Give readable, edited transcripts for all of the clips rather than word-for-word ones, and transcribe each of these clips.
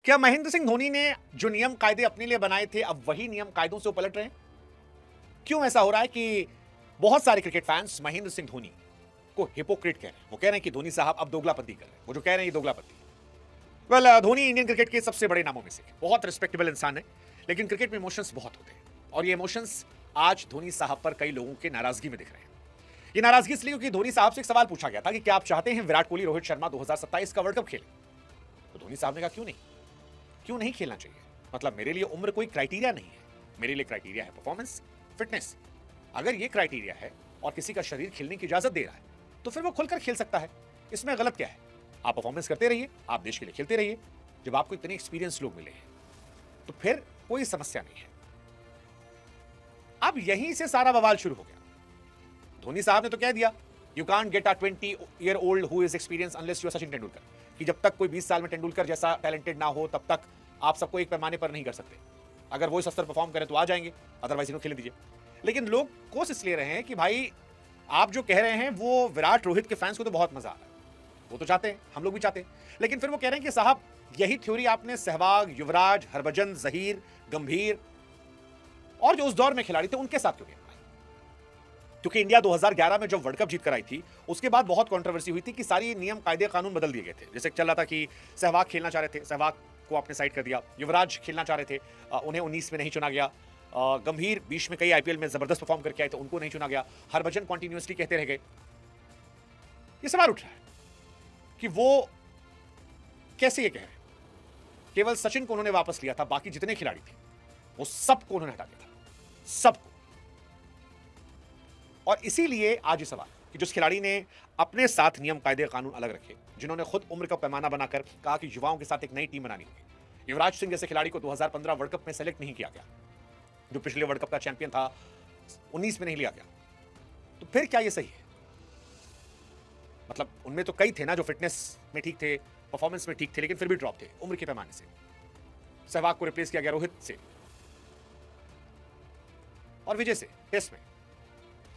क्या महेंद्र सिंह धोनी ने जो नियम कायदे अपने लिए बनाए थे अब वही नियम कायदों से वो पलट रहे हैं? क्यों ऐसा हो रहा है कि बहुत सारे क्रिकेट फैंस महेंद्र सिंह धोनी को हिपोक्रेट कह रहे हैं? वो कह रहे हैं कि धोनी साहब अब दोगलापंती कर रहे हैं। वो जो कह रहे हैं ये दोगलापंती है। धोनी इंडियन क्रिकेट के सबसे बड़े नामों में से है। बहुत रिस्पेक्टेबल इंसान है, लेकिन क्रिकेट में इमोशंस बहुत होते हैं और ये इमोशंस आज धोनी साहब पर कई लोगों के नाराजगी में दिख रहे हैं। ये नाराजगी इसलिए क्योंकि धोनी साहब से एक सवाल पूछा गया था कि क्या आप चाहते हैं विराट कोहली रोहित शर्मा 2027 का वर्ल्ड कप खेले? तो धोनी साहब ने कहा क्यों नहीं खेलना चाहिए? मतलब मेरे लिए उम्र कोई क्राइटेरिया नहीं है, मेरे लिए क्राइटेरिया है परफॉर्मेंस, फिटनेस। अगर ये क्राइटेरिया है और किसी का शरीर खेलने की इजाजत दे रहा है तो फिर वो खुलकर खेल सकता है। इसमें गलत क्या है? आप परफॉर्मेंस करते रहिए, आप देश के लिए खेलते रहिए। जब आपको इतने एक्सपीरियंस लोग मिले हैं तो फिर कोई समस्या नहीं है। अब यहीं से सारा बवाल शुरू हो गया। धोनी साहब ने तो कह दिया you can't get a 20-year-old who is experience unless you are Sachin Tendulkar, कि जब तक कोई 20 साल में तेंदुलकर जैसा टैलेंटेड ना हो तब तक आप सबको एक पैमाने पर नहीं कर सकते। अगर वो इस स्तर परफॉर्म करें तो आ जाएंगे, अदरवाइज इनको खेलने दीजिए। लेकिन लोग कोस इसलिए रहे हैं कि भाई आप जो कह रहे हैं वो विराट रोहित के फैंस को तो बहुत मजा आ रहा है, वो तो चाहते हैं, हम लोग भी चाहते हैं। लेकिन फिर वो कह रहे हैं कि साहब यही थ्योरी आपने सहवाग, युवराज, हरभजन, जहीर, गंभीर और जो उस दौर में खिलाड़ी थे उनके साथ क्यों नहीं अपनाई? क्योंकि इंडिया 2011 में जब वर्ल्ड कप जीत कर आई थी उसके बाद बहुत कंट्रोवर्सी हुई थी कि सारी नियम कायदे कानून बदल दिए गए थे। जैसे चल रहा था कि सहवाग खेलना चाह रहे थे, सहवाग को आपने साइड कर दिया। युवराज खेलना चाह रहे थे, उन्हें 19 में नहीं चुना गया। गंभीर बीच में कई आईपीएल में जबरदस्त परफॉर्म करके आए थे, उनको नहीं चुना गया। हरभजन कॉन्टिन्यूसली कहते रह गए। ये सवाल उठ रहा है कि वो कैसे ये कह रहे हैं? केवल सचिन को उन्होंने वापस लिया था, बाकी जितने खिलाड़ी थे वो सबको उन्होंने हटा दिया था, सबको। और इसीलिए आज ये सवाल कि जिस खिलाड़ी ने अपने साथ नियम कायदे कानून अलग रखे, जिन्होंने खुद उम्र का पैमाना बनाकर कहा कि युवाओं के साथ एक नई टीम बनानी होगी। युवराज सिंह जैसे खिलाड़ी को 2015 वर्ल्ड कप में सेलेक्ट नहीं किया गया, जो पिछले वर्ल्ड कप का चैंपियन था, 19 में नहीं लिया गया। तो फिर क्या ये सही है? मतलब उनमें तो कई थे ना जो फिटनेस में ठीक थे, परफॉर्मेंस में ठीक थे, लेकिन फिर भी ड्रॉप थे उम्र के पैमाने से। सहवाग को रिप्लेस किया गया रोहित से और विजय से टेस्ट में।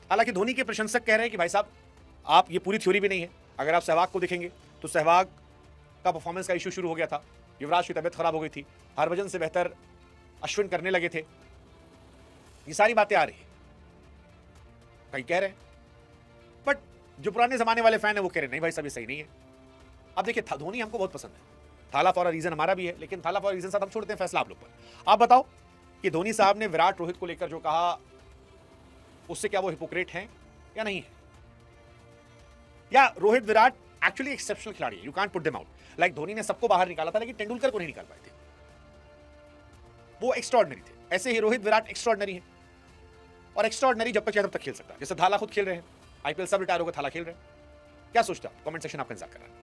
हालांकि धोनी के प्रशंसक कह रहे हैं कि भाई साहब आप ये पूरी थ्योरी भी नहीं है। अगर आप सहवाग को देखेंगे तो सहवाग का परफॉर्मेंस का इशू शुरू हो गया था, युवराज की तबीयत खराब हो गई थी, हरभजन से बेहतर अश्विन करने लगे थे। ये सारी बातें आ रही है, कई कह रहे हैं, बट जो पुराने जमाने वाले फैन है वो कह रहे हैं नहीं भाई साहब ये सही नहीं है। अब देखिए धोनी हमको बहुत पसंद है, थाला फॉर अ रीजन हमारा भी है, लेकिन थाला फॉर अ रीजन साथ हम छोड़ते हैं, फैसला आप लोग पर। आप बताओ कि धोनी साहब ने विराट रोहित को लेकर जो कहा उससे क्या वो हिपोक्रेट हैं या नहीं है? या रोहित विराट एक्चुअली एक्सेप्शनल खिलाड़ी है, you can't put them out. Like Dhoni ने सबको बाहर निकाला था लेकिन तेंदुलकर को नहीं निकाल पाए थे, वो एक्स्ट्राऑर्डिनरी थे। ऐसे ही रोहित विराट एक्स्ट्राऑर्डिनरी है और एक्स्ट्राऑर्डिनरी जब तक चाहे तब तक खेल सकता है। जैसे थाला खुद खेल रहे हैं, आईपीएल सब रिटायर होकर थाला खेल रहे हैं। क्या सोचता है? कमेंट सेक्शन आपका इंतजार कर रहा है।